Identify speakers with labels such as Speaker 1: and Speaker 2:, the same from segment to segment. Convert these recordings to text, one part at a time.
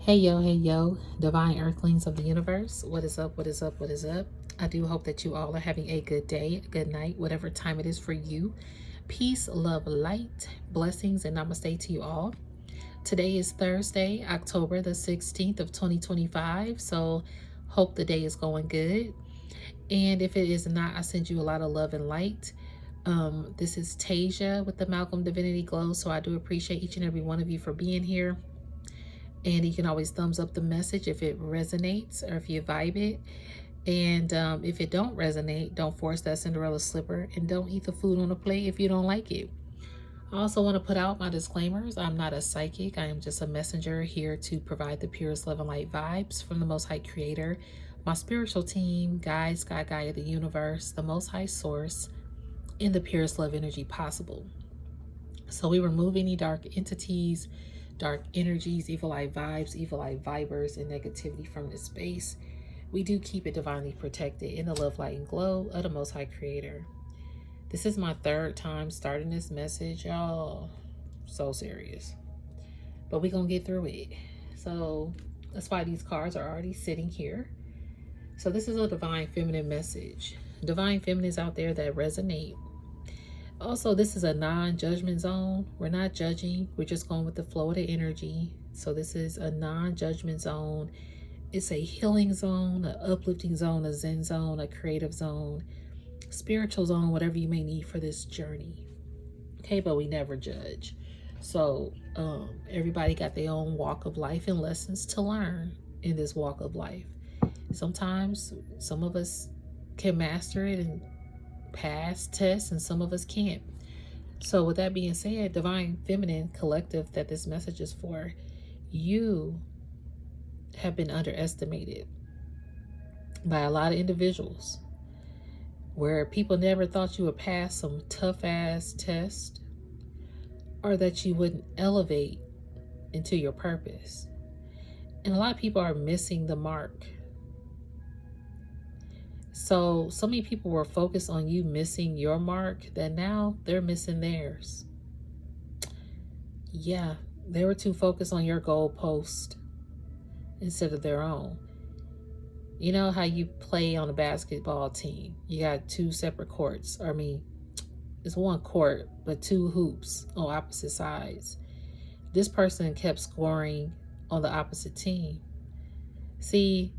Speaker 1: Hey yo, divine earthlings of the universe. What is up? What is up? What is up? I do hope that you all are having a good day, a good night, whatever time it is for you. Peace, love, light, blessings, and namaste to you all. Today is Thursday, October the 16th of 2025. So hope the day is going good. And if it is not, I send you a lot of love and light. This is Tasia with the Malcolm Divinity Glow. So I do appreciate each and every one of you for being here. And you can always thumbs up the message if it resonates or if you vibe it. And if it don't resonate, don't force that Cinderella slipper and don't eat the food on the plate if you don't like it. I also want to put out my disclaimers. I'm not a psychic. I am just a messenger here to provide the purest love and light vibes from the Most High Creator, my spiritual team, guide, Sky Gaia, the universe, the Most High Source, in the purest love energy possible. So we remove any dark entities, dark energies, evil eye vibes, evil eye vibers, and negativity from this space. We do keep it divinely protected in the love, light, and glow of the Most High Creator. This is my third time starting this message, y'all. So serious. But we're going to get through it. So that's why these cards are already sitting here. So this is a divine feminine message. Divine feminines out there that resonate. Also, this is a non-judgment zone. We're not judging. We're just going with the flow of the energy. So this is a non-judgment zone. It's a healing zone, an uplifting zone, a zen zone, a creative zone, spiritual zone, whatever you may need for this journey. Okay, but we never judge. So everybody got their own walk of life and lessons to learn in this walk of life. Sometimes some of us can master it and pass tests, and some of us can't. So with that being said, divine feminine collective that this message is for, you have been underestimated by a lot of individuals, where people never thought you would pass some tough ass test, or that you wouldn't elevate into your purpose. And a lot of people are missing the mark. So many people were focused on you missing your mark that now they're missing theirs. Yeah, they were too focused on your goal post instead of their own. You know how you play on a basketball team? You got two separate courts. I mean, it's one court, but two hoops on opposite sides. This person kept scoring on the opposite team. See,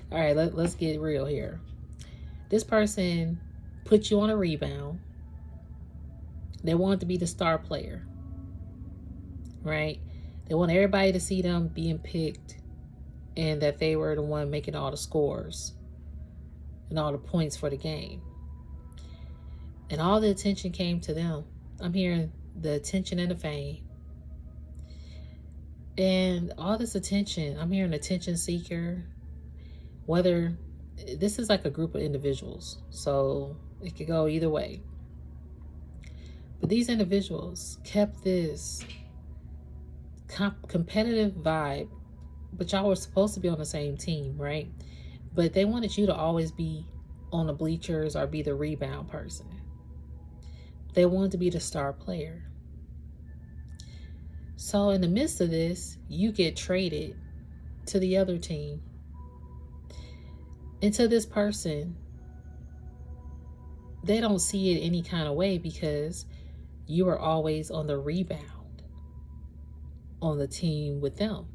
Speaker 1: all right, let's get real here. This person put you on a rebound. They wanted to be the star player, right? They want everybody to see them being picked and that they were the one making all the scores and all the points for the game. And all the attention came to them. I'm hearing the attention and the fame. And all this attention, I'm hearing attention seeker, whether this is like a group of individuals, so it could go either way. But these individuals kept this competitive vibe, but y'all were supposed to be on the same team, right? But they wanted you to always be on the bleachers or be the rebound person. They wanted to be the star player. So in the midst of this, you get traded to the other team. And to this person, they don't see it any kind of way because you are always on the rebound on the team with them.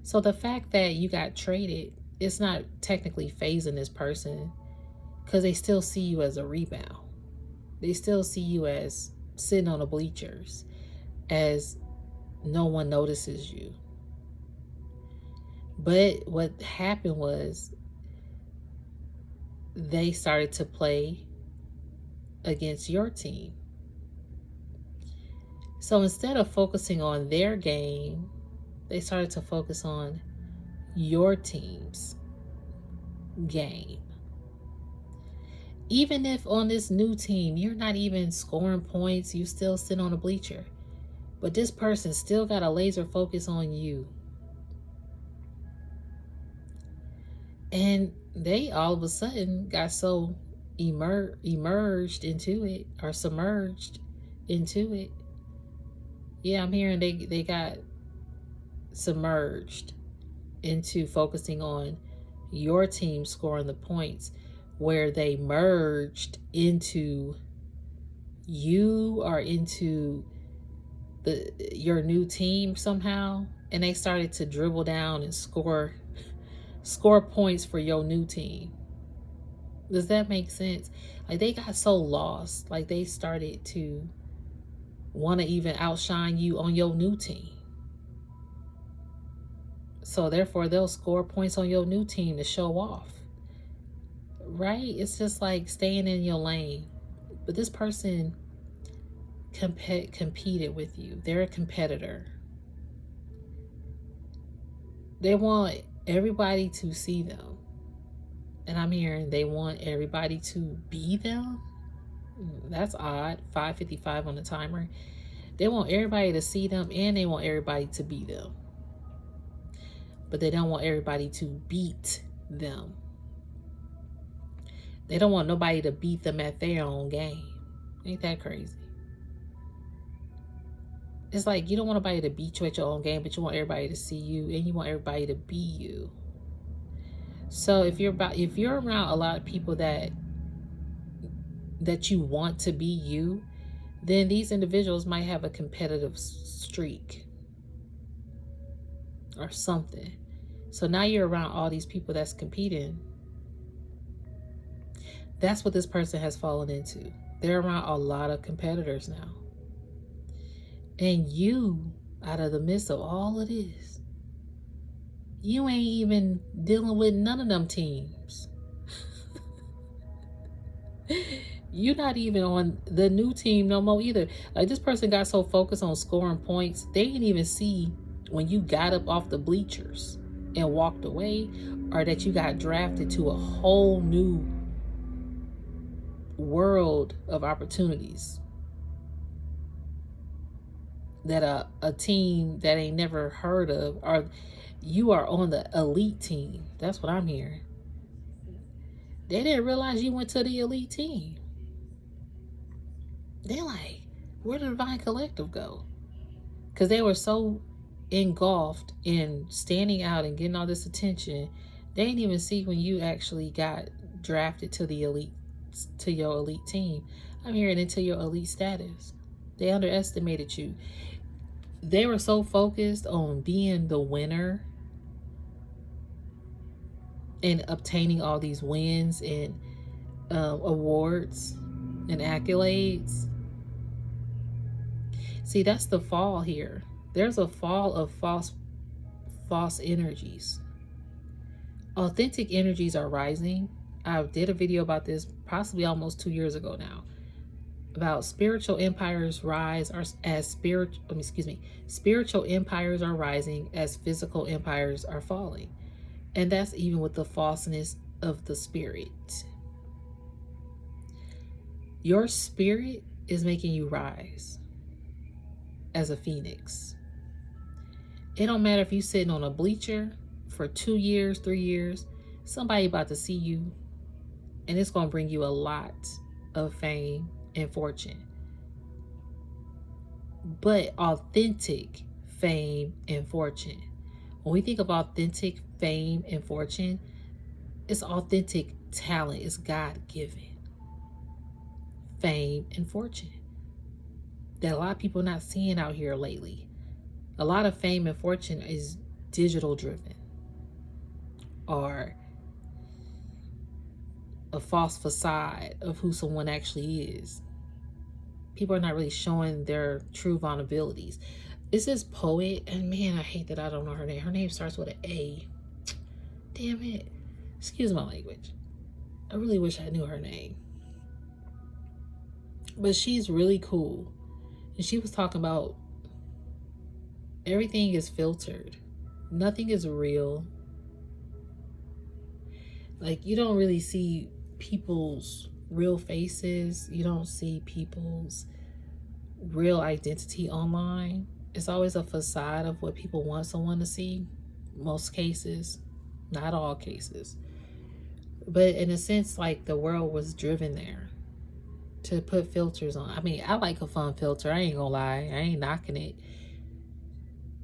Speaker 1: So the fact that you got traded, it's not technically phasing this person because they still see you as a rebound. They still see you as sitting on the bleachers, as no one notices you. But what happened was they started to play against your team. So instead of focusing on their game, they started to focus on your team's game. Even if on this new team, you're not even scoring points, you still sit on a bleacher. But this person still got a laser focus on you. And they all of a sudden got so emerged into it, or submerged into it. Yeah, I'm hearing they got submerged into focusing on your team scoring the points, where they merged into you or into your new team somehow, and they started to dribble down and score points for your new team. Does that make sense? Like, they got so lost, like they started to want to even outshine you on your new team. So therefore they'll score points on your new team to show off. Right? It's just like staying in your lane. But this person competed with you. They're a competitor. They want everybody to see them. And I'm hearing they want everybody to be them. That's odd. 5:55 on the timer. They want everybody to see them, and they want everybody to be them. But they don't want everybody to beat them. They don't want nobody to beat them at their own game. Ain't that crazy? It's like you don't want nobody to beat you at your own game, but you want everybody to see you, and you want everybody to be you. So if you're around a lot of people that you want to be you, then these individuals might have a competitive streak or something. So now you're around all these people that's competing. That's what this person has fallen into. They're around a lot of competitors now. And you, out of the midst of all of this, you ain't even dealing with none of them teams. You're not even on the new team no more either. Like, this person got so focused on scoring points, they didn't even see when you got up off the bleachers and walked away, or that you got drafted to a whole new world of opportunities that a team that ain't never heard of, or you are on the elite team. That's what I'm hearing. They didn't realize you went to the elite team. They're like, where did Divine Collective go? Because they were so engulfed in standing out and getting all this attention, they didn't even see when you actually got drafted to the elite, to your elite team. I'm hearing into your elite status. They underestimated you. They were so focused on being the winner and obtaining all these wins and awards and accolades. See, that's the fall here. There's a fall of false energies. Authentic energies are rising. I did a video about this possibly almost 2 years ago now, about spiritual empires rise as spiritual empires are rising as physical empires are falling. And that's even with the falseness of the spirit. Your spirit is making you rise as a phoenix. It don't matter if you're sitting on a bleacher for 2 years, 3 years, somebody about to see you, and it's going to bring you a lot of fame and fortune. But authentic fame and fortune. When we think of authentic fame and fortune, it's authentic talent. It's God-given fame and fortune that a lot of people are not seeing out here lately. A lot of fame and fortune is digital driven, or a false facade of who someone actually is. People are not really showing their true vulnerabilities. It's this poet, and man, I hate that I don't know her name. Her name starts with an A. Damn it. Excuse my language. I really wish I knew her name. But she's really cool. And she was talking about everything is filtered. Nothing is real. Like, you don't really see people's real faces. You don't see people's real identity online. It's always a facade of what people want someone to see. Most cases, not all cases. But in a sense, like, the world was driven there to put filters on. I mean, I like a fun filter. I ain't gonna lie. I ain't knocking it.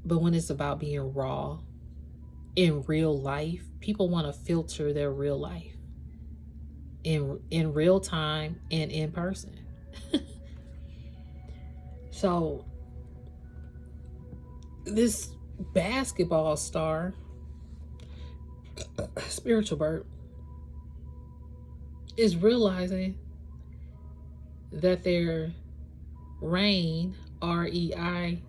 Speaker 1: But when it's about being raw in real life, people want to filter their real life in real time and in person. So this basketball star, spiritual bird, is realizing that their reign, REIGN,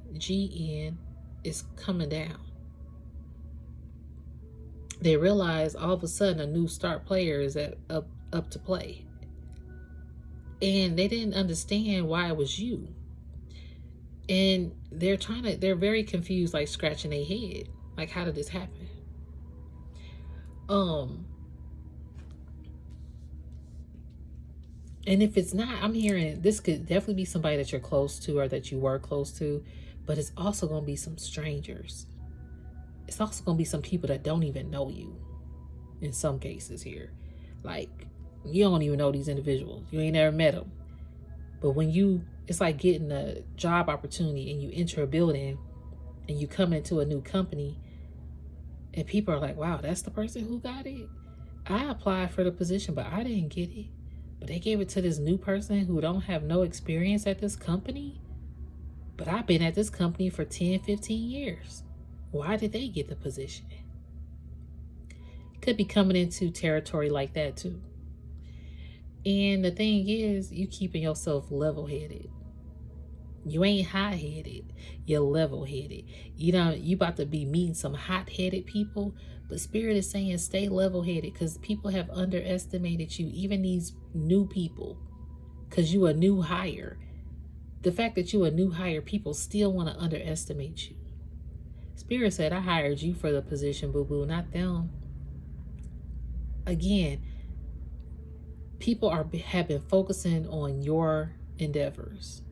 Speaker 1: is coming down. They realize all of a sudden a new star player is up to play. And they didn't understand why it was you. And they're very confused, like scratching their head. Like, how did this happen? And if it's not, I'm hearing this could definitely be somebody that you're close to or that you were close to, but it's also going to be some strangers. It's also going to be some people that don't even know you in some cases here. Like, you don't even know these individuals. You ain't never met them. But when it's like getting a job opportunity and you enter a building and you come into a new company and people are like, wow, that's the person who got it. I applied for the position, but I didn't get it. But they gave it to this new person who don't have no experience at this company. But I've been at this company for 10, 15 years. Why did they get the position? Could be coming into territory like that too. And the thing is, you keeping yourself level-headed. You ain't high-headed. You're level-headed. You about to be meeting some hot-headed people. But Spirit is saying stay level-headed because people have underestimated you, even these new people, because you a new hire. The fact that you a new hire, people still want to underestimate you. Spirit said, I hired you for the position, boo-boo, not them. Again, people have been focusing on your endeavors.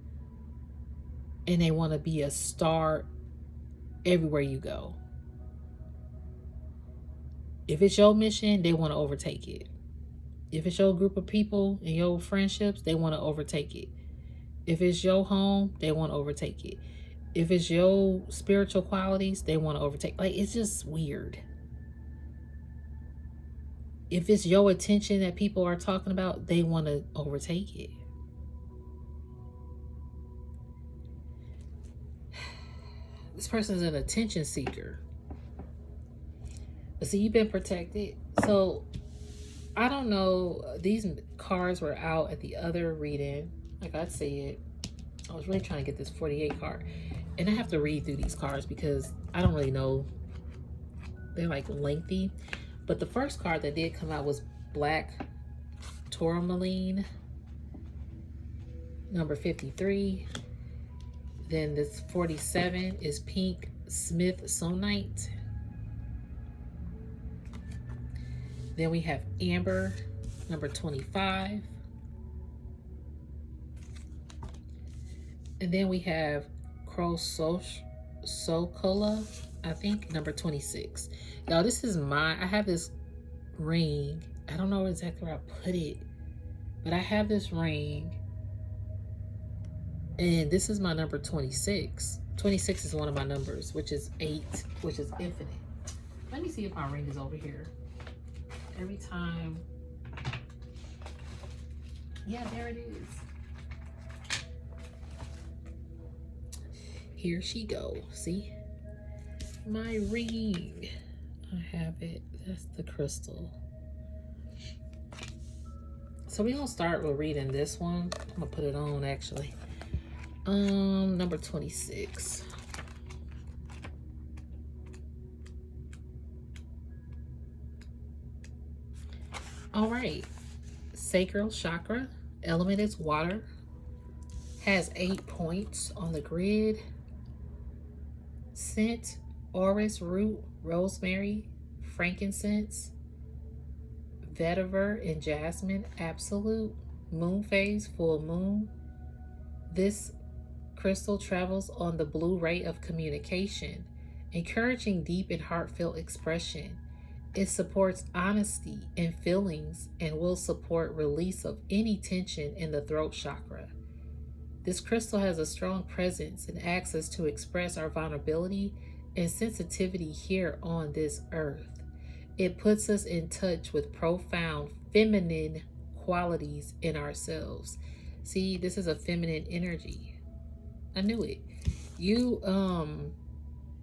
Speaker 1: And they want to be a star everywhere you go. If it's your mission, they want to overtake it. If it's your group of people and your friendships, they want to overtake it. If it's your home, they want to overtake it. If it's your spiritual qualities, they want to overtake. Like, it's just weird. If it's your attention that people are talking about, they want to overtake it. This person's an attention seeker. But see, you've been protected. So, I don't know. These cards were out at the other reading. Like I said, I was really trying to get this 48 card. And I have to read through these cards because I don't really know. They're like lengthy. But the first card that did come out was Black Tourmaline, number 53. Then this 47 is Pink Smithsonite. Then we have Amber, number 25. And then we have Chrysocolla, I think, number 26. Y'all, this is I have this ring. I don't know exactly where I put it, but I have this ring. And this is my number 26. 26 is one of my numbers, which is 8, which is infinite. Let me see if my ring is over here. Every time. Yeah, there it is. Here she goes. See? My ring. I have it. That's the crystal. So we're going to start with reading this one. I'm going to put it on, actually. Number 26. All right. Sacral chakra. Element is water. Has 8 points on the grid. Scent, orris root, rosemary, frankincense, vetiver, and jasmine. Absolute. Moon phase, full moon. This crystal travels on the blue ray of communication, encouraging deep and heartfelt expression. It supports honesty and feelings and will support release of any tension in the throat chakra. This crystal has a strong presence and access to express our vulnerability and sensitivity here on this earth. It puts us in touch with profound feminine qualities in ourselves. See, this is a feminine energy. I knew it. You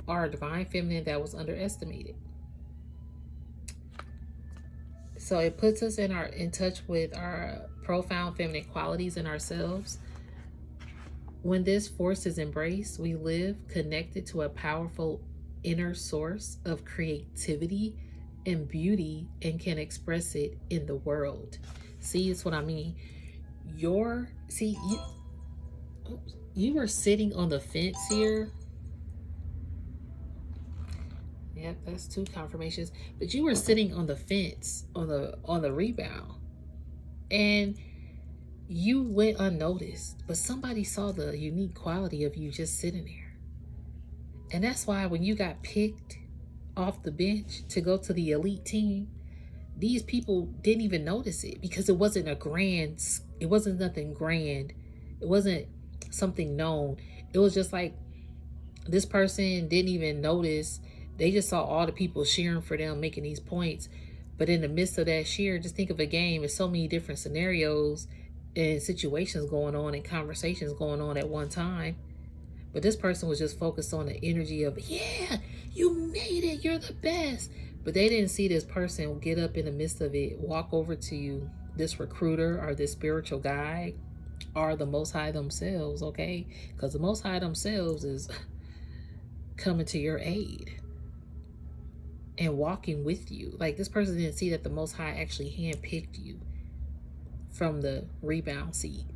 Speaker 1: are a divine feminine that was underestimated. So it puts us in touch with our profound feminine qualities in ourselves. When this force is embraced, we live connected to a powerful inner source of creativity and beauty and can express it in the world. See, it's what I mean. You were sitting on the fence here. Yep, that's 2 confirmations. But you were sitting on the fence on the rebound. And you went unnoticed, but somebody saw the unique quality of you just sitting there. And that's why when you got picked off the bench to go to the elite team, these people didn't even notice it because it wasn't nothing grand. It wasn't something known. It was just like this person didn't even notice. They just saw all the people cheering for them, making these points. But in the midst of that cheer, just think of a game. There's so many different scenarios and situations going on and conversations going on at one time. But this person was just focused on the energy of, yeah, you made it, you're the best. But they didn't see this person get up in the midst of it, walk over to you, this recruiter or this spiritual guide or the Most High themselves, okay? Because the Most High themselves is coming to your aid and walking with you. Like, this person didn't see that the Most High actually handpicked you from the rebound seat.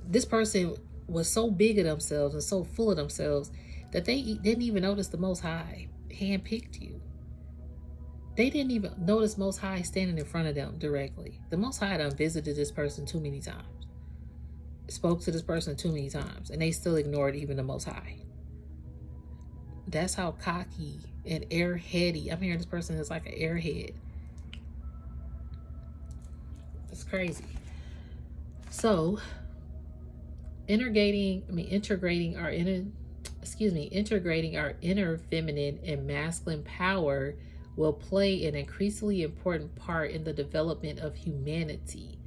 Speaker 1: This person was so big of themselves and so full of themselves that they didn't even notice the Most High handpicked you. They didn't even notice Most High standing in front of them directly. The Most High done visited this person too many times, spoke to this person too many times, and they still ignored even the Most High. That's how cocky and airheady. I'm hearing this person is like an airhead. It's crazy. So, integrating our inner feminine and masculine power will play an increasingly important part in the development of humanity.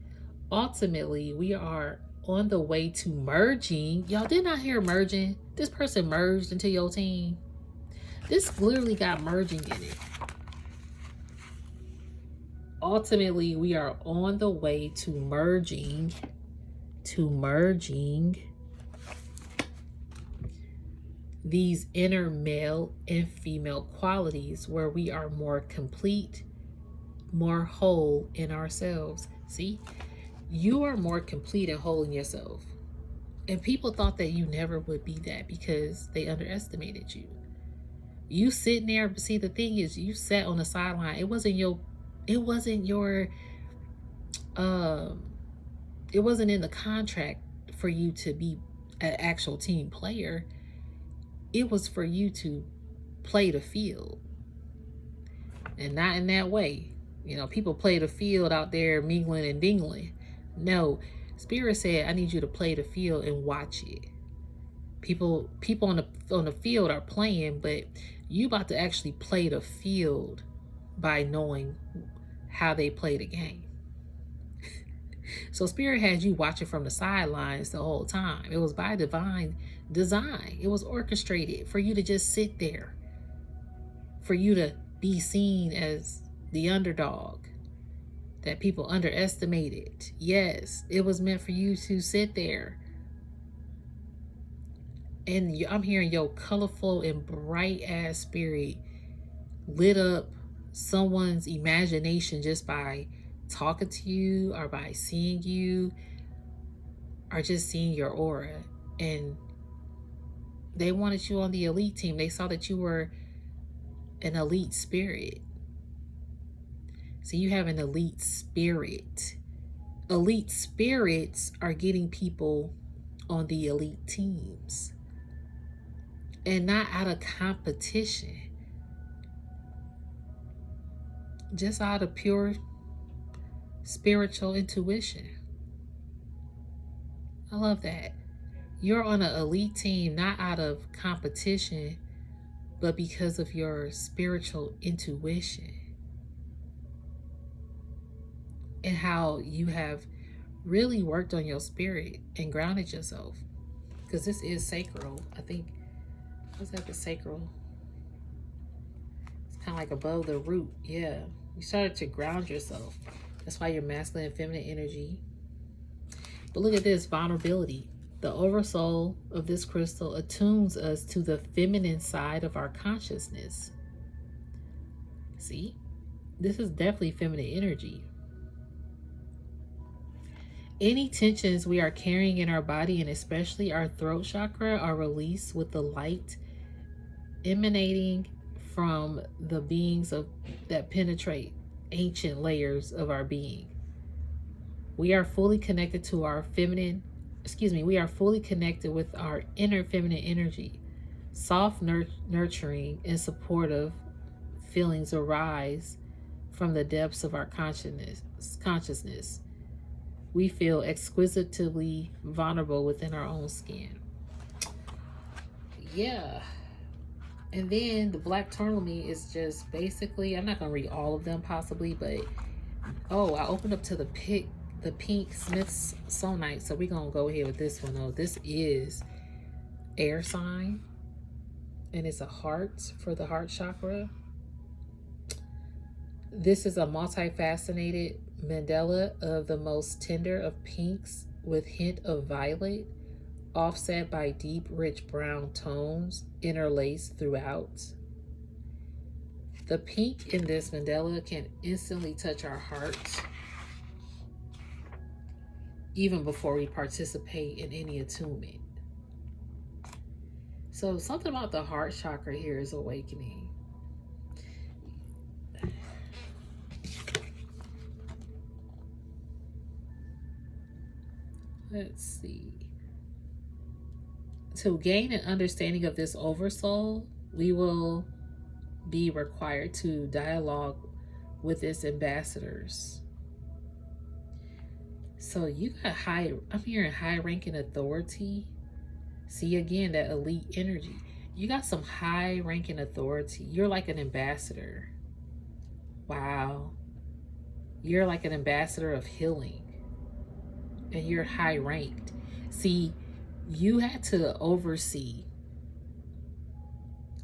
Speaker 1: Ultimately, we are on the way to merging. Y'all did not hear merging. This person merged into your team. This literally got merging in it. Ultimately, we are on the way to merging these inner male and female qualities where we are more complete, more whole in ourselves. See, you are more complete and whole in yourself. And people thought that you never would be that because they underestimated you. You sitting there, but see, the thing is, you sat on the sideline. It wasn't in the contract for you to be an actual team player. It was for you to play the field. And not in that way. You know, people play the field out there mingling and dingling. No, Spirit said, I need you to play the field and watch it. People on the field are playing, but you about to actually play the field by knowing how they play the game. So Spirit had you watching from the sidelines the whole time. It was by divine design. It was orchestrated for you to just sit there, for you to be seen as the underdog that people underestimated. Yes, it was meant for you to sit there. And I'm hearing your colorful and bright ass spirit lit up someone's imagination just by talking to you or by seeing you or just seeing your aura. And they wanted you on the elite team. They saw that you were an elite spirit. So you have an elite spirit. Elite spirits are getting people on the elite teams. And not out of competition. Just out of pure spiritual intuition. I love that. You're on an elite team, not out of competition, but because of your spiritual intuition and how you have really worked on your spirit and grounded yourself. Because this is sacral. I think, what's that, the sacral? It's kind of like above the root. Yeah. You started to ground yourself. That's why your masculine and feminine energy. But look at this vulnerability. The oversoul of this crystal attunes us to the feminine side of our consciousness. See? This is definitely feminine energy. Any tensions we are carrying in our body, and especially our throat chakra, are released with the light emanating from the beings that penetrate ancient layers of our being. We are fully connected to our feminine, we are fully connected with our inner feminine energy. Soft, nurturing, and supportive feelings arise from the depths of our consciousness. We feel exquisitely vulnerable within our own skin. Yeah. And then the black tourmaline is just basically, I'm not going to read all of them possibly, but I opened up to the pink Smithsonite, so we're going to go ahead with this one though. This is air sign, and it's a heart for the heart chakra. This is a multifaceted mandala of the most tender of pinks with hint of violet, offset by deep, rich brown tones interlaced throughout. The pink in this mandala can instantly touch our hearts, even before we participate in any attunement. So something about the heart chakra here is awakening. Let's see. To gain an understanding of this oversoul, we will be required to dialogue with its ambassadors. So you got I'm hearing high ranking authority. See, again, that elite energy. You got some high ranking authority. You're like an ambassador. Wow. You're like an ambassador of healing. And you're high ranked. See, you had to oversee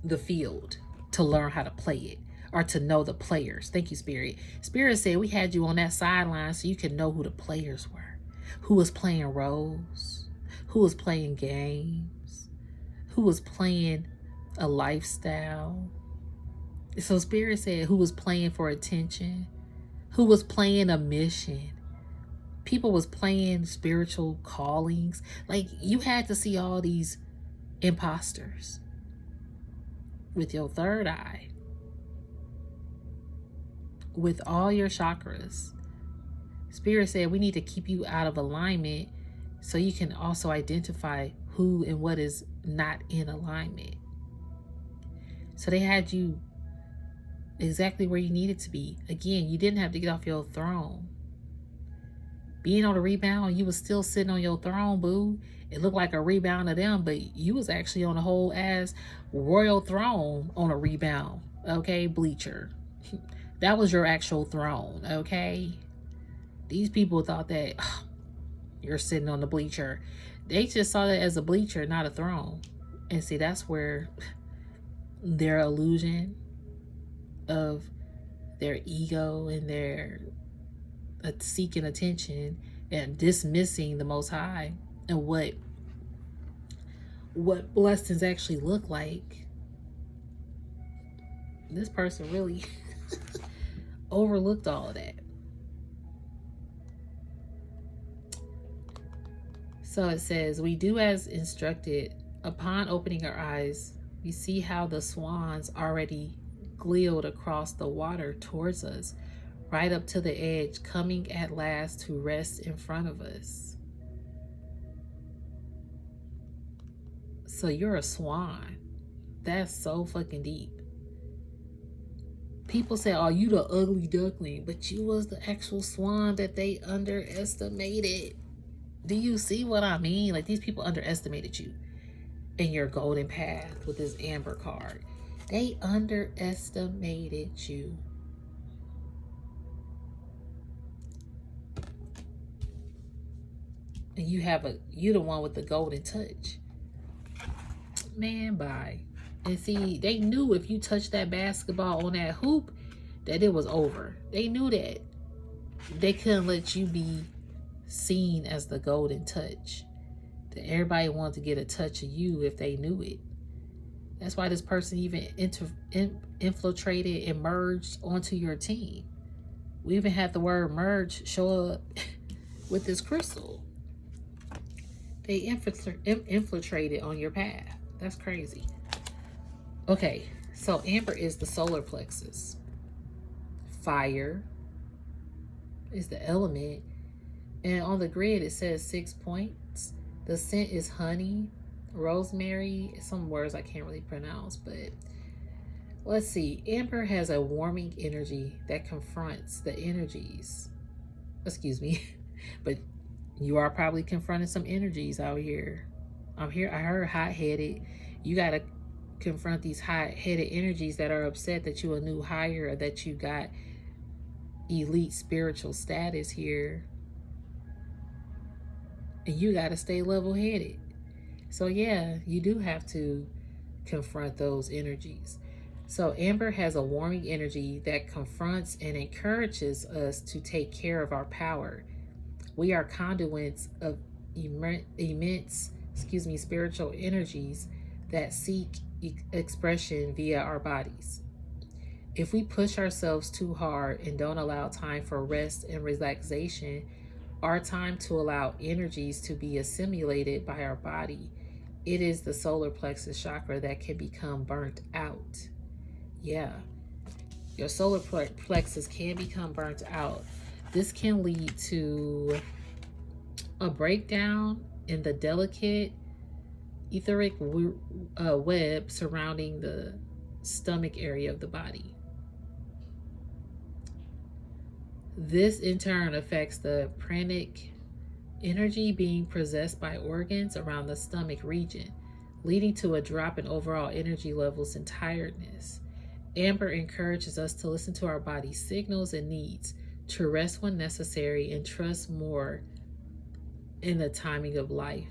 Speaker 1: the field to learn how to play it, or to know the players. Thank you, Spirit. Spirit said we had you on that sideline so you can know who the players were, who was playing roles, who was playing games, who was playing a lifestyle. So Spirit said who was playing for attention, who was playing a mission. People was playing spiritual callings. Like, you had to see all these imposters with your third eye, with all your chakras. Spirit said we need to keep you out of alignment so you can also identify who and what is not in alignment. So they had you exactly where you needed to be. Again, you didn't have to get off your throne. Being on a rebound, you was still sitting on your throne, boo. It looked like a rebound of them, but you was actually on a whole ass royal throne on a rebound, okay, bleacher. That was your actual throne, okay? These people thought that you're sitting on the bleacher. They just saw that as a bleacher, not a throne. And see, that's where their illusion of their ego and their seeking attention and dismissing the Most High and what blessings actually look like. This person really overlooked all of that. So it says, we do as instructed. Upon opening our eyes, we see how the swans already glide across the water towards us, right up to the edge, coming at last to rest in front of us. So you're a swan. That's so fucking deep. People say, oh, you the ugly duckling, but you was the actual swan that they underestimated. Do you see what I mean? Like, these people underestimated you in your golden path with this amber card. They underestimated you. And you the one with the golden touch. Man, bye. And see, they knew if you touched that basketball on that hoop, that it was over. They knew that. They couldn't let you be seen as the golden touch. That everybody wanted to get a touch of you if they knew it. That's why this person even infiltrated and merged onto your team. We even had the word merge show up with this crystal. They infiltrated on your path. That's crazy. Okay, so amber is the solar plexus. Fire is the element. And on the grid, it says 6 points. The scent is honey, rosemary, some words I can't really pronounce, but let's see. Amber has a warming energy that confronts the energies. Excuse me. But you are probably confronting some energies out here. I heard hot-headed. You got to confront these hot-headed energies that are upset that you a new hire, or that you got elite spiritual status here. And you got to stay level-headed. So yeah, you do have to confront those energies. So Amber has a warming energy that confronts and encourages us to take care of our power. We are conduits of immense spiritual energies that seek expression via our bodies. If we push ourselves too hard and don't allow time for rest and relaxation, our time to allow energies to be assimilated by our body, it is the solar plexus chakra that can become burnt out. Yeah, your solar plexus can become burnt out. This can lead to a breakdown in the delicate etheric web surrounding the stomach area of the body. This in turn affects the pranic energy being possessed by organs around the stomach region, leading to a drop in overall energy levels and tiredness. Amber encourages us to listen to our body's signals and needs, to rest when necessary, and trust more in the timing of life.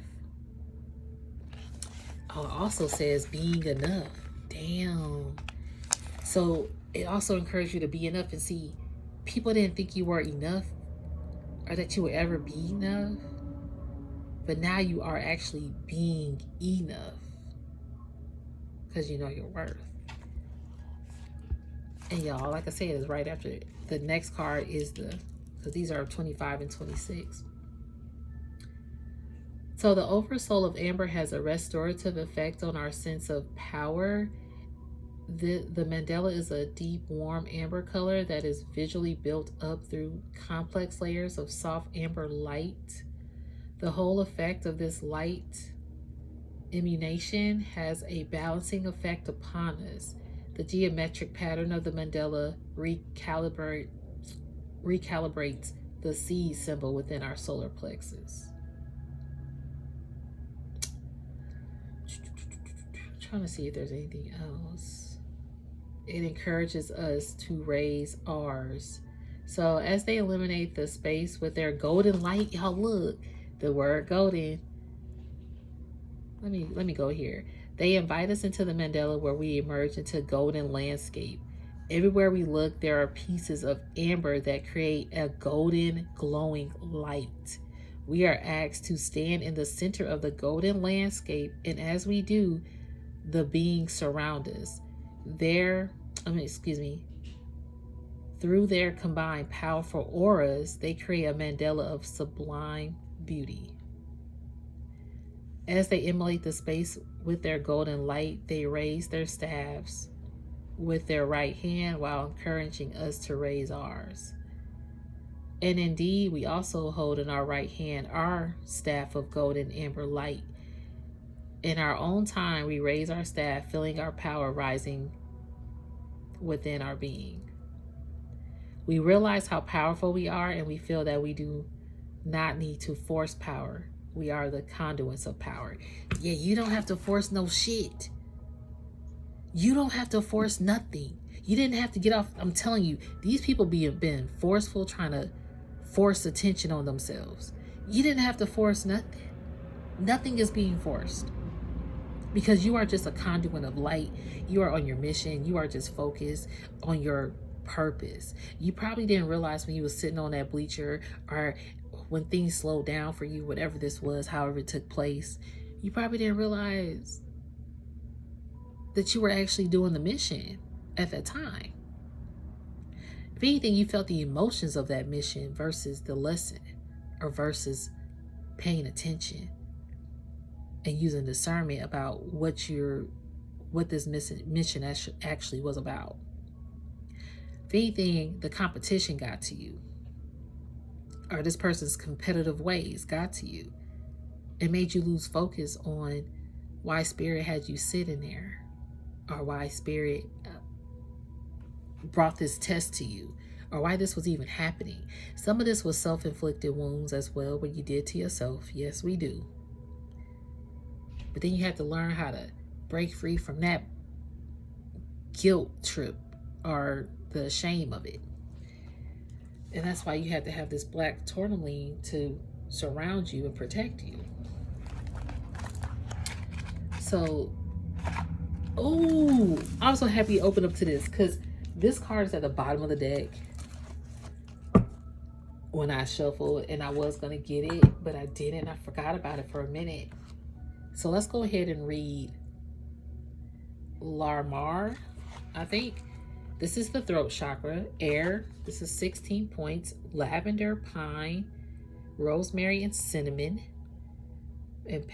Speaker 1: Oh, it also says being enough. Damn. So it also encourages you to be enough. And see, people didn't think you were enough or that you would ever be enough. But now you are actually being enough because you know your worth. And y'all, like I said, is right after it. The next card is because these are 25 and 26. So the oversoul of Amber has a restorative effect on our sense of power. The mandala is a deep, warm amber color that is visually built up through complex layers of soft amber light. The whole effect of this light emanation has a balancing effect upon us. The geometric pattern of the mandala recalibrates the seed symbol within our solar plexus. I'm trying to see if there's anything else. It encourages us to raise ours. So as they eliminate the space with their golden light, y'all look, the word golden. Let me go here. They invite us into the mandala where we emerge into golden landscape. Everywhere we look, there are pieces of amber that create a golden glowing light. We are asked to stand in the center of the golden landscape, and as we do, the beings surround us. Through their combined powerful auras, they create a mandala of sublime beauty. As they emulate the space with their golden light, they raise their staffs with their right hand while encouraging us to raise ours. And indeed, we also hold in our right hand our staff of golden amber light. In our own time, we raise our staff, feeling our power rising within our being. We realize how powerful we are, and we feel that we do not need to force power. We are the conduits of power. Yeah, you don't have to force no shit. You don't have to force nothing. You didn't have to get off. I'm telling you, these people been forceful, trying to force attention on themselves. You didn't have to force nothing. Nothing is being forced. Because you are just a conduit of light. You are on your mission. You are just focused on your purpose. You probably didn't realize when you was sitting on that bleacher, or when things slowed down for you, whatever this was, however it took place, you probably didn't realize that you were actually doing the mission at that time. If anything, you felt the emotions of that mission versus the lesson, or versus paying attention and using discernment about what this mission actually was about. If anything, the competition got to you, or this person's competitive ways got to you. It made you lose focus on why Spirit had you sitting there, or why Spirit brought this test to you, or why this was even happening. Some of this was self-inflicted wounds as well, what you did to yourself. Yes, we do. But then you have to learn how to break free from that guilt trip or the shame of it. And that's why you have to have this black tourmaline to surround you and protect you. So, oh, I'm so happy you opened up to this, because this card is at the bottom of the deck when I shuffled, and I was going to get it, but I didn't. I forgot about it for a minute. So let's go ahead and read Larmar, I think. This is the throat chakra, air. This is 16 points, lavender, pine, rosemary, and cinnamon, and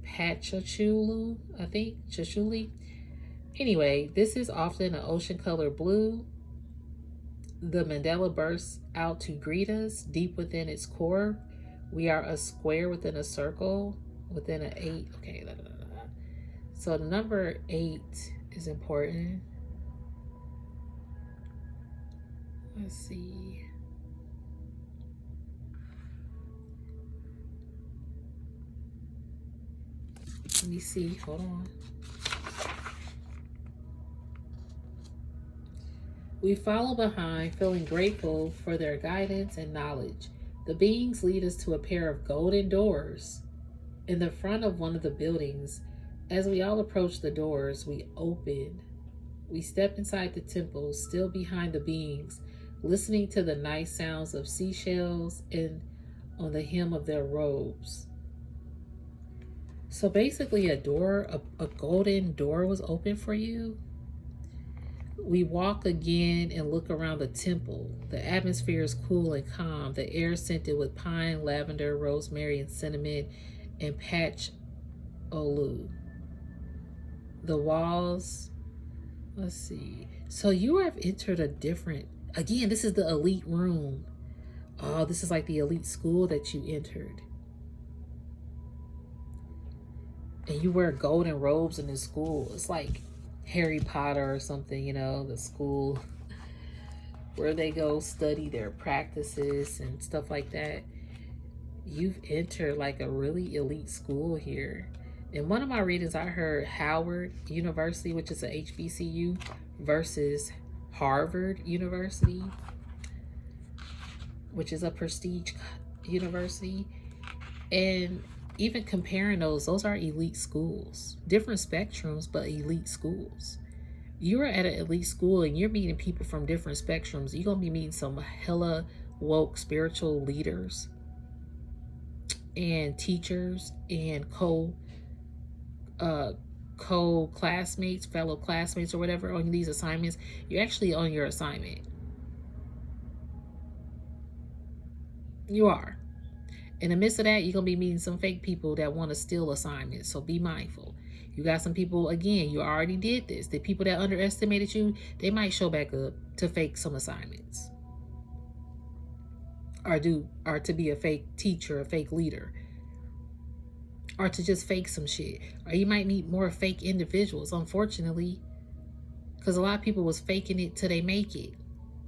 Speaker 1: patchouli, I think, chachuli. Anyway, this is often an ocean color blue. The mandala bursts out to greet us deep within its core. We are a square within a circle, within an 8. Okay, so the number 8 is important. Let's see. Let me see. Hold on. We follow behind, feeling grateful for their guidance and knowledge. The beings lead us to a pair of golden doors in the front of one of the buildings. As we all approach the doors, we open. We step inside the temple, still behind the beings, listening to the nice sounds of seashells and on the hem of their robes. So basically a golden door was open for you. We walk again and look around the temple. The atmosphere is cool and calm. The air scented with pine, lavender, rosemary, and cinnamon, and patchouli. The walls, let's see. So you have entered a different, again, this is the elite room. Oh, this is like the elite school that you entered. And you wear golden robes in this school. It's like Harry Potter or something, you know, the school where they go study their practices and stuff like that. You've entered like a really elite school here. In one of my readings, I heard Howard University, which is a HBCU, versus Harvard University, which is a prestige university. And even comparing those are elite schools. Different spectrums, but elite schools. You're at an elite school and you're meeting people from different spectrums. You're going to be meeting some hella woke spiritual leaders and teachers and co-classmates, fellow classmates or whatever on these assignments. You're actually on your assignment. You are. In the midst of that, you're going to be meeting some fake people that want to steal assignments. So be mindful. You got some people, again, you already did this. The people that underestimated you, they might show back up to fake some assignments. Or to be a fake teacher, a fake leader. Or to just fake some shit. Or you might meet more fake individuals, unfortunately. Because a lot of people was faking it till they make it.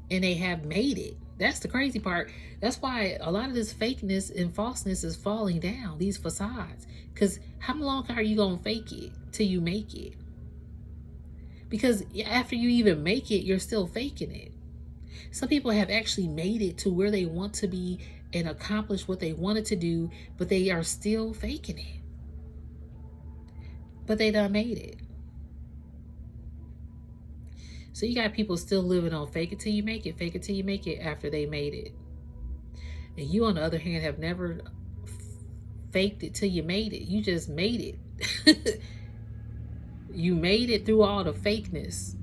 Speaker 1: And they have made it. That's the crazy part. That's why a lot of this fakeness and falseness is falling down, these facades. Because how long are you going to fake it till you make it? Because after you even make it, you're still faking it. Some people have actually made it to where they want to be and accomplish what they wanted to do, but they are still faking it. But they done made it. So you got people still living on fake it till you make it, fake it till you make it after they made it. And you, on the other hand, have never faked it till you made it. You just made it. You made it through all the fakeness.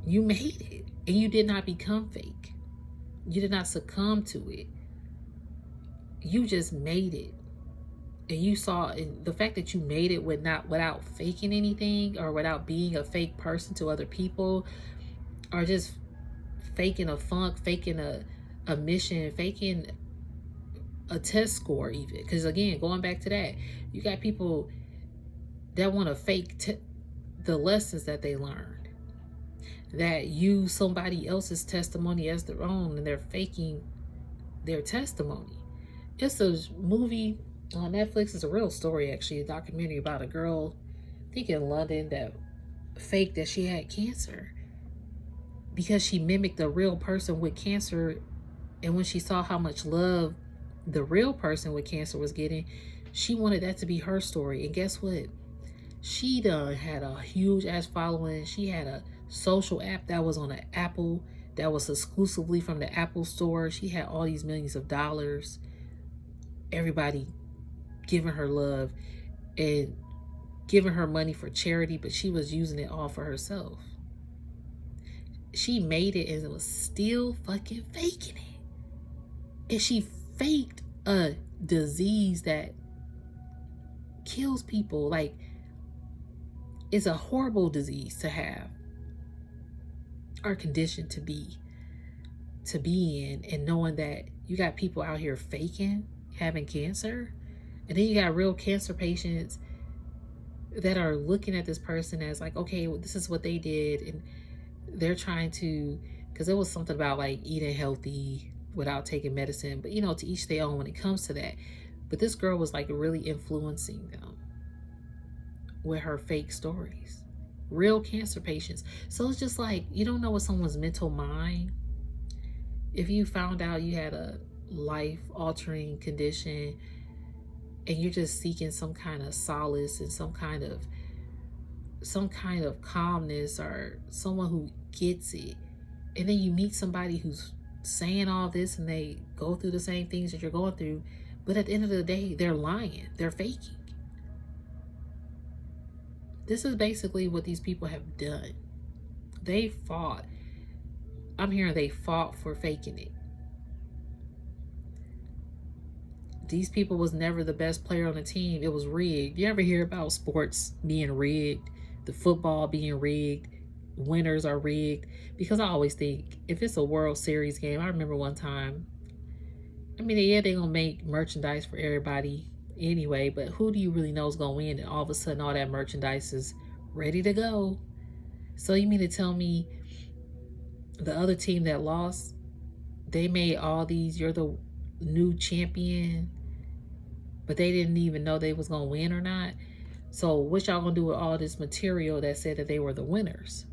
Speaker 1: You made it. And you did not become fake. You did not succumb to it. You just made it. And you saw, and the fact that you made it without faking anything, or without being a fake person to other people, or just faking a funk, faking a mission, faking a test score even. Because again, going back to that, you got people that want to fake the lessons that they learned, that use somebody else's testimony as their own, and they're faking their testimony. It's a movie on Netflix. It's a real story, actually, a documentary about a girl, I think in London, that faked that she had cancer because she mimicked a real person with cancer. And when she saw how much love the real person with cancer was getting, she wanted that to be her story. And guess what? She done had a huge ass following. She had a social app that was on an Apple, that was exclusively from the Apple store. She had all these millions of dollars. Everybody giving her love and giving her money for charity, but she was using it all for herself. She made it and was still fucking faking it. And she faked a disease that kills people. Like, it's a horrible disease to have, or condition to be in, and knowing that you got people out here faking having cancer, and then you got real cancer patients that are looking at this person as like, okay, well, this is what they did, and they're trying to, because it was something about like eating healthy without taking medicine, but to each their own when it comes to that. But this girl was like really influencing them with her fake stories, real cancer patients. So it's just like, you don't know what someone's mental mind. If you found out you had a life-altering condition and you're just seeking some kind of solace and some kind of calmness, or someone who gets it, and then you meet somebody who's saying all this and they go through the same things that you're going through, but at the end of the day, they're lying, they're faking. This is basically what these people have done. They fought. I'm hearing they fought for faking it. These people was never the best player on the team. It was rigged. You ever hear about sports being rigged? The football being rigged? Winners are rigged? Because I always think, if it's a World Series game, I remember one time, they're going to make merchandise for everybody anyway, but who do you really know is going to win? And all of a sudden, all that merchandise is ready to go. So you mean to tell me the other team that lost, they made all these, you're the new champion, but they didn't even know they was going to win or not? So what y'all going to do with all this material that said that they were the winners?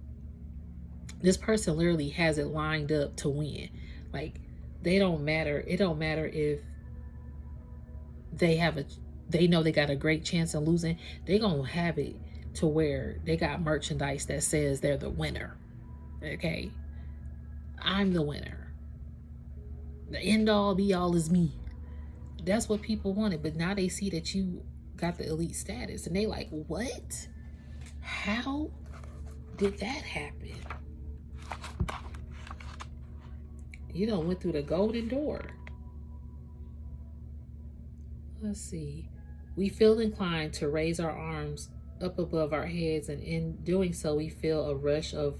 Speaker 1: This person literally has it lined up to win. Like, they don't matter. It don't matter if they know they got a great chance of losing. They gonna have it to where they got merchandise that says they're the winner. Okay, I'm the winner. The end all be all is me. That's what people wanted. But now they see that you got the elite status, and they like, what? How did that happen? You done went through the golden door. Let's see. We feel inclined to raise our arms up above our heads, and in doing so, we feel a rush of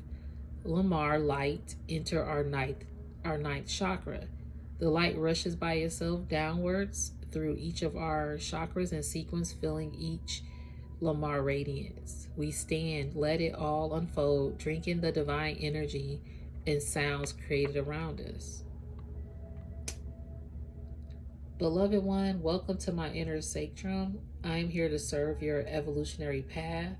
Speaker 1: Lamar light enter our ninth chakra. The light rushes by itself downwards through each of our chakras in sequence, filling each Lamar radiance. We stand, let it all unfold, drinking the divine energy, and sounds created around us. Beloved one, welcome to my inner sacrum. I am here to serve your evolutionary path.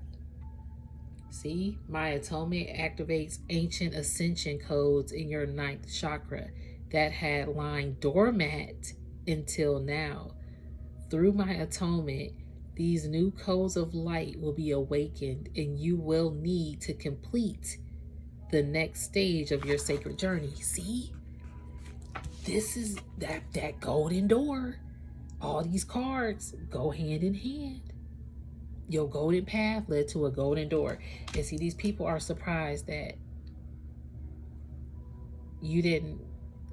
Speaker 1: See, my atonement activates ancient ascension codes in your ninth chakra that had lying dormant until now. Through my atonement, these new codes of light will be awakened, and you will need to complete the next stage of your sacred journey. See, this is that golden door. All these cards go hand in hand. Your golden path led to a golden door. And see, these people are surprised that you didn't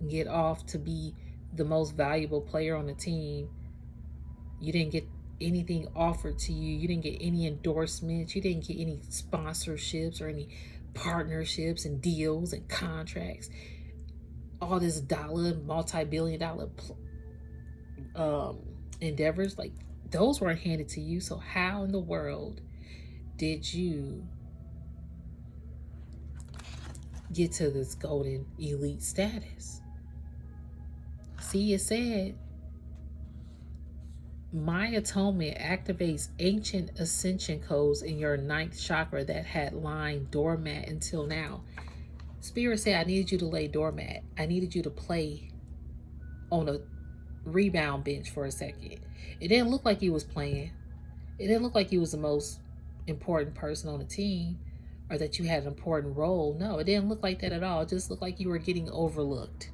Speaker 1: get off to be the most valuable player on the team. You didn't get anything offered to you. You didn't get any endorsements. You didn't get any sponsorships or any partnerships and deals and contracts. All this multi-billion-dollar endeavors, like, those weren't handed to you. So how in the world did you get to this golden elite status? See, it said, my atonement activates ancient ascension codes in your ninth chakra that had lying dormant until now. Spirit said, I needed you to lay doormat. I needed you to play on a rebound bench for a second. It didn't look like you was playing. It didn't look like you was the most important person on the team or that you had an important role. No, it didn't look like that at all. It just looked like you were getting overlooked.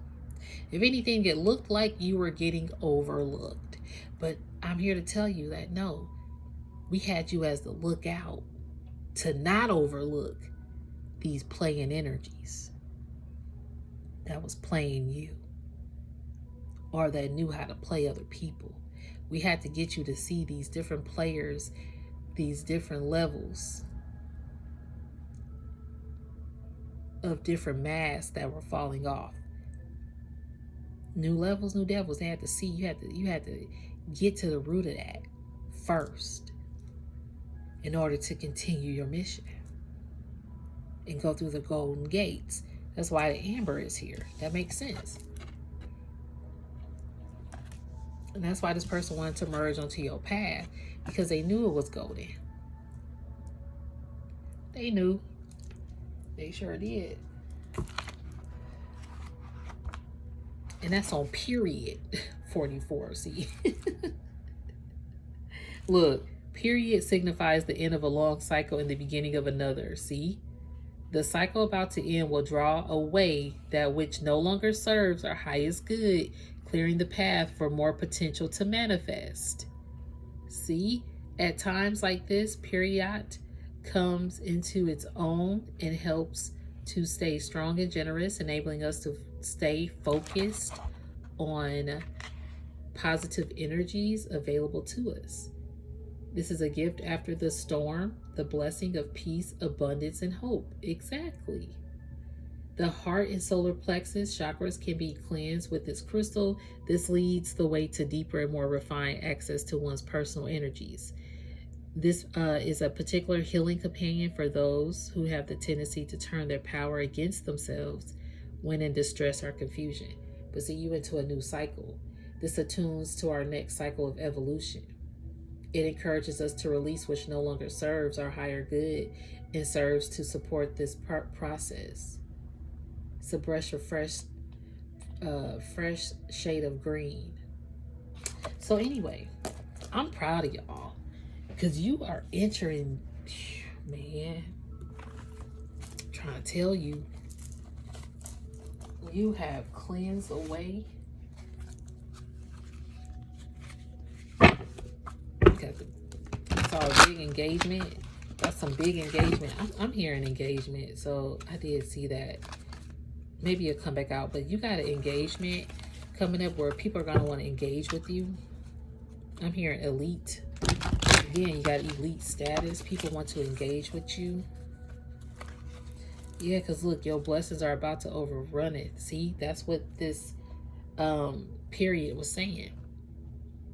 Speaker 1: If anything, it looked like you were getting overlooked. But I'm here to tell you that no, we had you as the lookout to not overlook these playing energies that was playing you, or that knew how to play other people. We had to get you to see these different players, these different levels of different masks that were falling off. New levels, new devils. They had to see, you had to get to the root of that first in order to continue your mission and go through the golden gates. That's why the amber is here. That makes sense. And that's why this person wanted to merge onto your path, because they knew it was golden. They knew. They sure did. And that's on period 44, see? Look, period signifies the end of a long cycle and the beginning of another, see? The cycle about to end will draw away that which no longer serves our highest good, clearing the path for more potential to manifest. See, at times like this, period comes into its own and helps to stay strong and generous, enabling us to stay focused on positive energies available to us. This is a gift after the storm, the blessing of peace, abundance, and hope. Exactly. The heart and solar plexus chakras can be cleansed with this crystal. This leads the way to deeper and more refined access to one's personal energies. This is a particular healing companion for those who have the tendency to turn their power against themselves when in distress or confusion. But see, you into a new cycle. This attunes to our next cycle of evolution. It encourages us to release which no longer serves our higher good and serves to support this process. So brush a fresh shade of green. So anyway, I'm proud of y'all because you are entering, man, I'm trying to tell you, you have cleansed away. Saw a big engagement. That's some big engagement. I'm hearing engagement, so I did see that. Maybe it'll come back out, but you got an engagement coming up where people are going to want to engage with you. I'm hearing elite. Again, you got elite status. People want to engage with you. Yeah, because look, your blessings are about to overrun it. See, that's what this period was saying.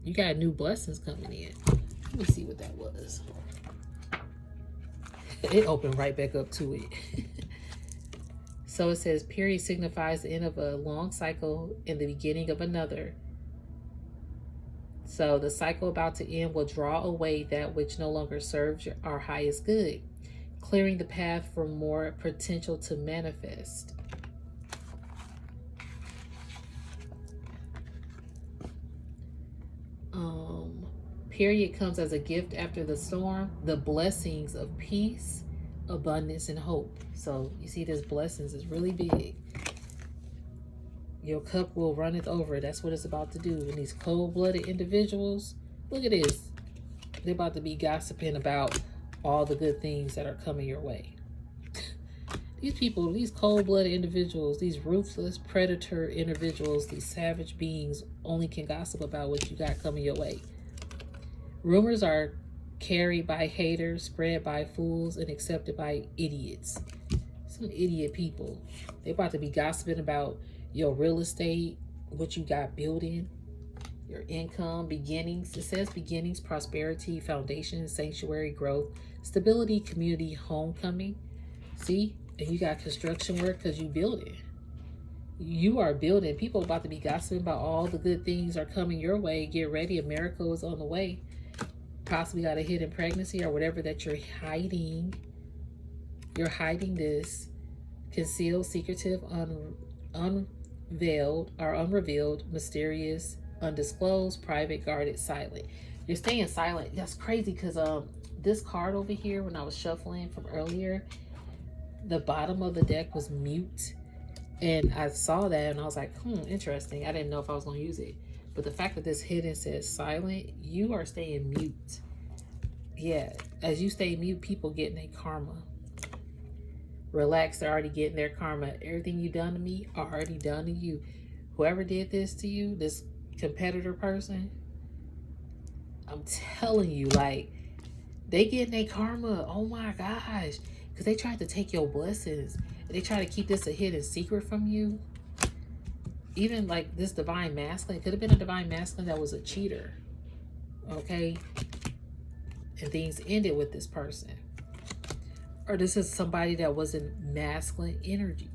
Speaker 1: You got new blessings coming in. Let me see what that was. It opened right back up to it. So it says, period signifies the end of a long cycle and the beginning of another. So the cycle about to end will draw away that which no longer serves our highest good, clearing the path for more potential to manifest. Period comes as a gift after the storm, the blessings of peace, abundance, and hope. So you see, this blessings is really big. Your cup will runneth over. That's what it's about to do. And these cold-blooded individuals, look at this. They're about to be gossiping about all the good things that are coming your way. These people, these cold-blooded individuals, these ruthless predator individuals, these savage beings only can gossip about what you got coming your way. Rumors are carried by haters, spread by fools, and accepted by idiots. Some idiot people. They're about to be gossiping about your real estate, what you got building, your income, beginnings. It says beginnings, prosperity, foundation, sanctuary, growth, stability, community, homecoming. See? And you got construction work because you building. You are building. People about to be gossiping about all the good things are coming your way. Get ready. A miracle is on the way. Possibly got a hidden pregnancy or whatever that you're hiding. You're hiding this. Concealed, secretive, unveiled, or unrevealed, mysterious, undisclosed, private, guarded, silent. You're staying silent. That's crazy because this card over here, when I was shuffling from earlier, the bottom of the deck was mute. And I saw that and I was like, interesting. I didn't know if I was going to use it. But the fact that this hidden says silent, you are staying mute. Yeah, as you stay mute, people getting their karma. Relax, they're already getting their karma. Everything you done to me, already done to you. Whoever did this to you, this competitor person, I'm telling you, like, they getting their karma. Oh my gosh. Because they tried to take your blessings. They try to keep this a hidden secret from you. Even like this divine masculine, it could have been a divine masculine that was a cheater. Okay? And things ended with this person. Or this is somebody that was in masculine energy.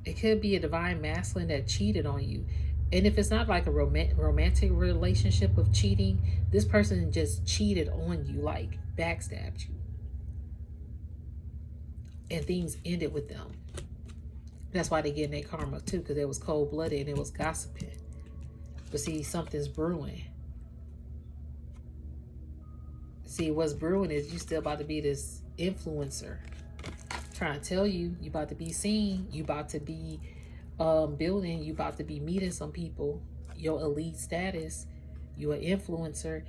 Speaker 1: It could be a divine masculine that cheated on you. And if it's not like a romantic relationship of cheating, this person just cheated on you, like backstabbed you. And things ended with them. That's why they getting their karma too, because it was cold-blooded and it was gossiping. But see, something's brewing. See, what's brewing is you still about to be this influencer. Trying to tell you, you about to be seen. You about to be building. You about to be meeting some people. Your elite status. You an influencer.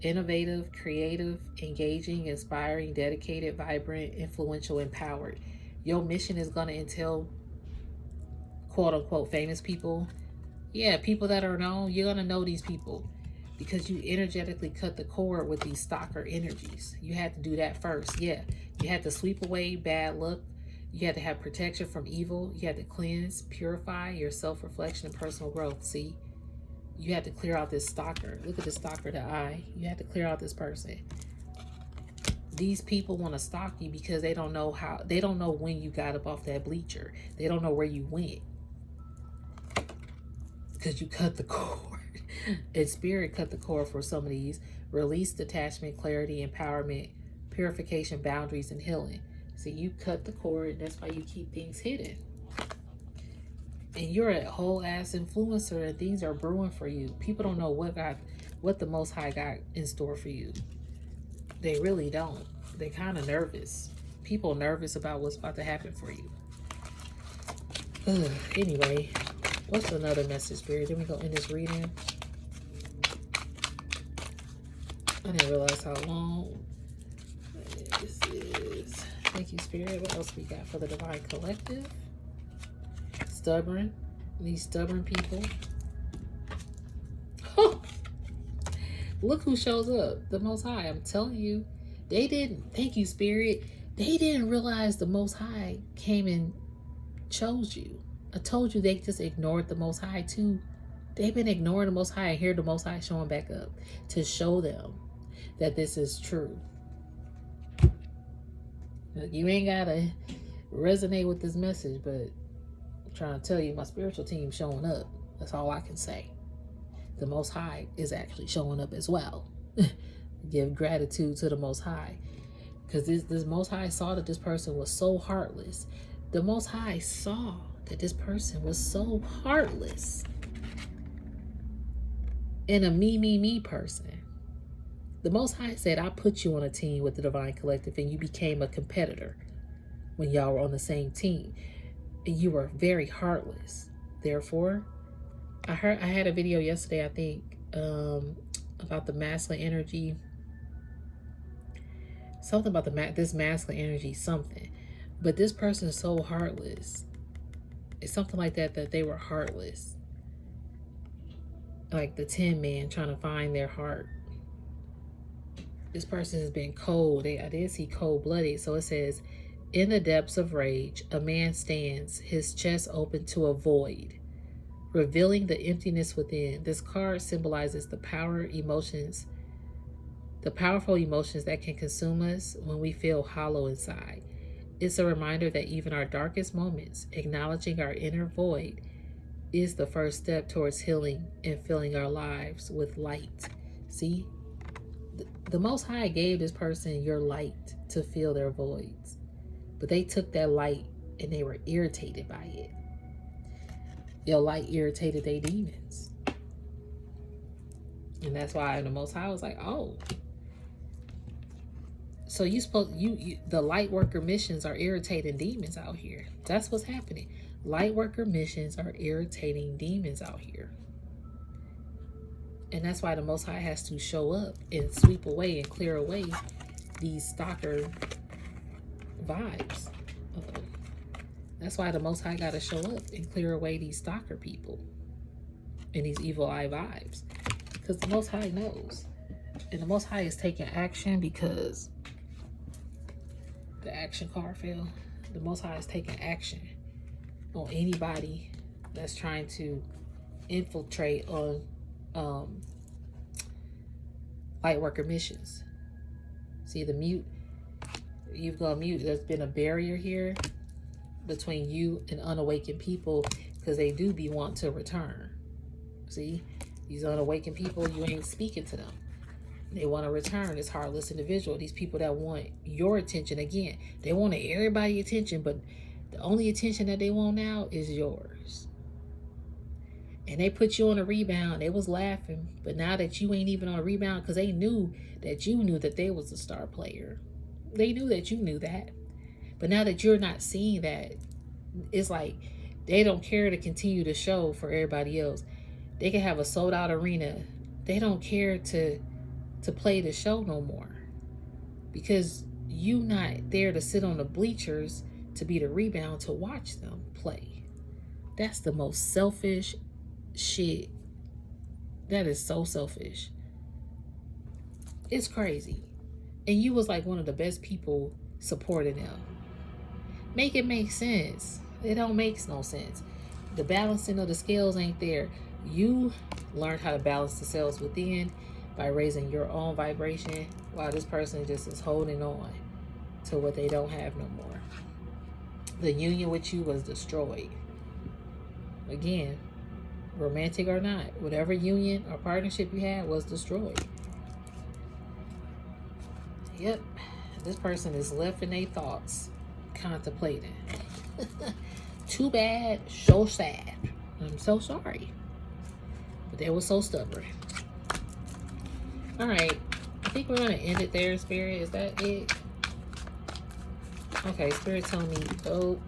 Speaker 1: Innovative, creative, engaging, inspiring, dedicated, vibrant, influential, empowered. Your mission is going to entail quote unquote famous people. Yeah, people that are known. You're going to know these people because you energetically cut the cord with these stalker energies. You had to do that first. Yeah, you had to sweep away bad luck. You had to have protection from evil. You had to cleanse, purify your self-reflection and personal growth. See? You had to clear out this stalker. Look at the stalker, the eye. You had to clear out this person. These people want to stalk you because they don't know how. They don't know when you got up off that bleacher. They don't know where you went. Because you cut the cord. And spirit cut the cord for some of these. Release, detachment, clarity, empowerment, purification, boundaries, and healing. See, you cut the cord. And that's why you keep things hidden. And you're a whole ass influencer and things are brewing for you. People don't know what the Most High got in store for you. They really don't. They're kind of nervous. People nervous about what's about to happen for you. Anyway, what's another message, Spirit? Then we go in this reading. I didn't realize how long this is. Thank you, Spirit. What else we got for the Divine Collective? Stubborn. These stubborn people. Look who shows up. The Most High. I'm telling you. They didn't. Thank you, Spirit. They didn't realize the Most High came and chose you. I told you they just ignored the Most High too. They've been ignoring the Most High and here the Most High showing back up to show them that this is true. You ain't gotta resonate with this message, but I'm trying to tell you, my spiritual team showing up. That's all I can say. The Most High is actually showing up as well. Give gratitude to the Most High, because this Most High saw that this person was so heartless. The Most High saw that this person was so heartless and a me person. The Most High said, I put you on a team with the Divine Collective, and you became a competitor when y'all were on the same team. And you were very heartless. Therefore, I had a video yesterday, I think, about the masculine energy. Something about this masculine energy, something. But this person is so heartless. It's something like that they were heartless. Like the Tin Man trying to find their heart. This person has been cold. I did see cold-blooded. So it says, in the depths of rage, a man stands, his chest open to a void, revealing the emptiness within. This card symbolizes the powerful emotions that can consume us when we feel hollow inside. It's a reminder that even our darkest moments, acknowledging our inner void, is the first step towards healing and filling our lives with light. See? The Most High gave this person your light to fill their voids. But they took that light and they were irritated by it. Your light irritated their demons. And that's why the Most High was like, oh. So the light worker missions are irritating demons out here. That's what's happening. Light worker missions are irritating demons out here. And that's why the Most High has to show up and sweep away and clear away these stalker vibes. That's why the Most High got to show up and clear away these stalker people and these evil eye vibes. Because the Most High knows. And the Most High is taking action because the action card fell. The Most High is taking action on anybody that's trying to infiltrate on light worker missions. See the mute? You've gone mute. There's been a barrier here between you and unawakened people because they do be wanting to return. See? These unawakened people, you ain't speaking to them. They want to return, this heartless individual. These people that want your attention. Again, they want everybody's attention, but the only attention that they want now is yours. And they put you on a rebound. They was laughing. But now that you ain't even on a rebound, because they knew that you knew that they was a star player. They knew that you knew that. But now that you're not seeing that, it's like they don't care to continue to show for everybody else. They can have a sold out arena. They don't care to play the show no more. Because you not there to sit on the bleachers to be the rebound to watch them play. That's the most selfish shit. That is so selfish. It's crazy. And you was like one of the best people supporting them. Make it make sense. It don't make no sense. The balancing of the scales ain't there. You learned how to balance the scales within by raising your own vibration, while this person just is holding on to what they don't have no more. The union with you was destroyed. Again, romantic or not, whatever union or partnership you had was destroyed. Yep, this person is left in their thoughts, contemplating. Too bad, so sad. I'm so sorry. But they were so stubborn. All right, I think we're going to end it there, Spirit. Is that it? Okay, Spirit telling me, oh.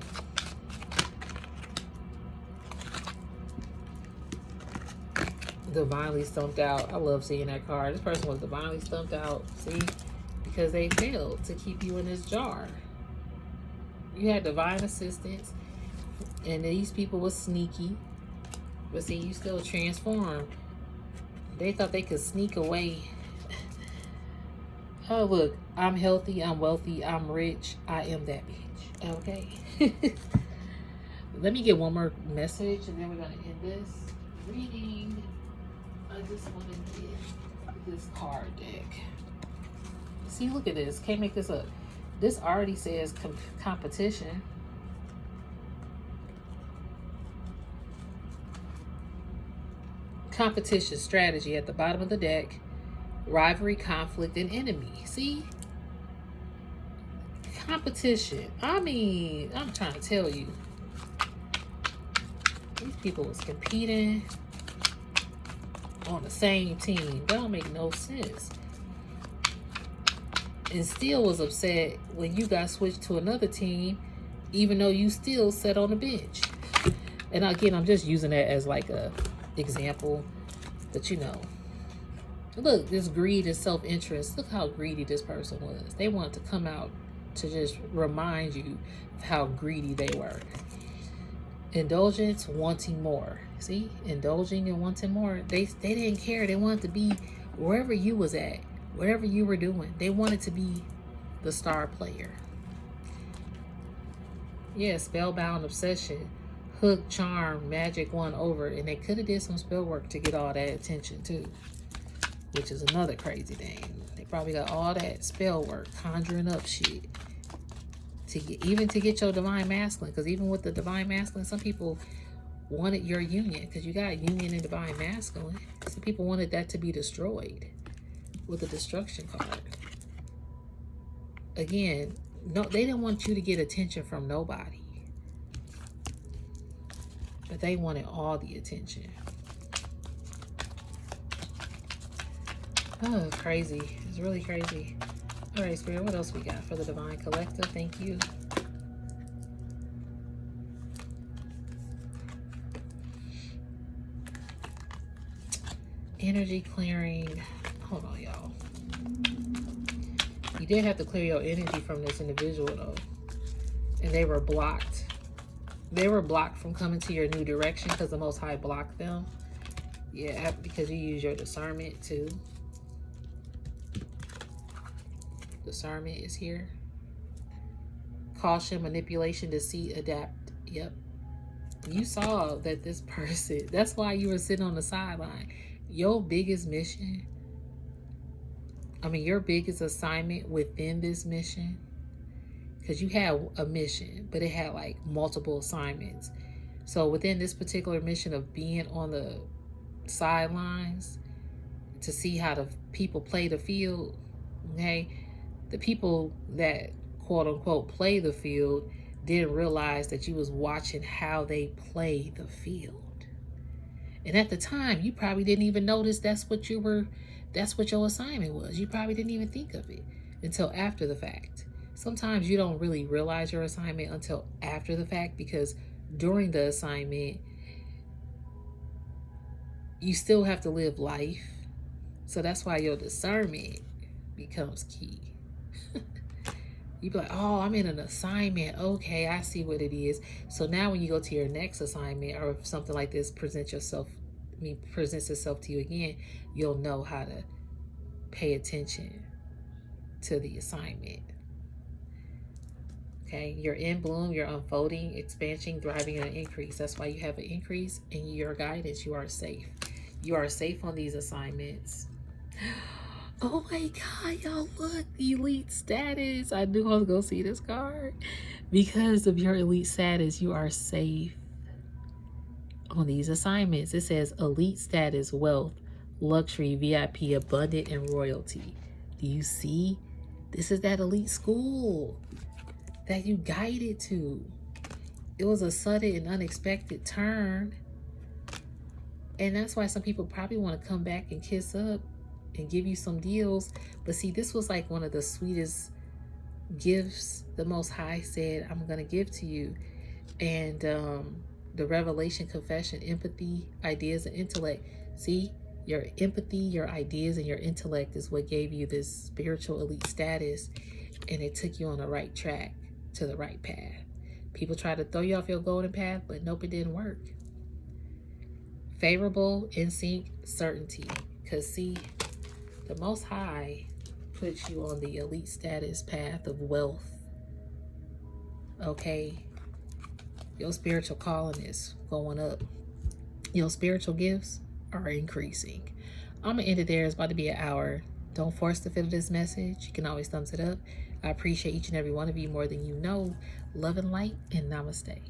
Speaker 1: Divinely stumped out. I love seeing that card. This person was divinely stumped out. See? Because they failed to keep you in this jar. You had divine assistance. And these people were sneaky. But see, you still transformed. They thought they could sneak away. Oh, look. I'm healthy. I'm wealthy. I'm rich. I am that bitch. Okay. Let me get one more message. And then we're going to end this reading. I just want to get this card deck. See, look at this. Can't make this up. This already says competition. Competition strategy at the bottom of the deck. Rivalry, conflict, and enemy. See? Competition. I mean, I'm trying to tell you. These people was competing on the same team. That don't make no sense. And still was upset when you got switched to another team, even though you still sat on the bench. And again, I'm just using that as like a example. But you know, look, this greed and self-interest. Look how greedy this person was. They wanted to come out to just remind you of how greedy they were. Indulgence, wanting more. See, indulging and wanting more. They didn't care. They wanted to be wherever you was at, whatever you were doing. They wanted to be the star player. Yeah, spellbound, obsession, hook, charm, magic, won over. And they could have did some spell work to get all that attention too, which is another crazy thing. They probably got all that spell work, conjuring up shit to get your divine masculine. Because even with the divine masculine, some people wanted your union, because you got union and divine masculine. Some people wanted that to be destroyed with the destruction card. Again, no, they didn't want you to get attention from nobody, but they wanted all the attention. Oh, crazy. It's really crazy. All right, Spirit, what else we got for the Divine Collective? Thank you. Energy clearing. Hold on, y'all. You did have to clear your energy from this individual, though. And they were blocked. They were blocked from coming to your new direction because the Most High blocked them. Yeah, because you use your discernment, too. Discernment is here. Caution, manipulation, deceit, adapt. Yep. You saw that this person, that's why you were sitting on the sideline. Your biggest mission, your biggest assignment within this mission, because you had a mission, but it had like multiple assignments. So within this particular mission of being on the sidelines to see how the people play the field, okay? The people that quote unquote play the field didn't realize that you was watching how they play the field. And at the time, you probably didn't even notice that's what your assignment was. You probably didn't even think of it until after the fact. Sometimes you don't really realize your assignment until after the fact, because during the assignment, you still have to live life. So that's why your discernment becomes key. You be like, oh, I'm in an assignment. Okay, I see what it is. So now when you go to your next assignment, or if something like this presents itself to you again, you'll know how to pay attention to the assignment. Okay, you're in bloom, you're unfolding, expansion, thriving, and an increase. That's why you have an increase in your guidance. You are safe. You are safe on these assignments. Oh my God, y'all, look, elite status. I knew I was going to see this card. Because of your elite status, you are safe on these assignments. It says elite status, wealth, luxury, VIP, abundant, and royalty. Do you see? This is that elite school that you guided to. It was a sudden and unexpected turn. And that's why some people probably want to come back and kiss up and give you some deals. But see, this was like one of the sweetest gifts the Most High said, I'm going to give to you. And the revelation, confession, empathy, ideas, and intellect. See, your empathy, your ideas, and your intellect is what gave you this spiritual elite status. And it took you on the right track to the right path. People try to throw you off your golden path, but nope, it didn't work. Favorable, in sync, certainty. Because see, the Most High puts you on the elite status path of wealth. Okay? Your spiritual calling is going up. Your spiritual gifts are increasing. I'm going to end it there. It's about to be an hour. Don't force the fit of this message. You can always thumbs it up. I appreciate each and every one of you more than you know. Love and light, and namaste.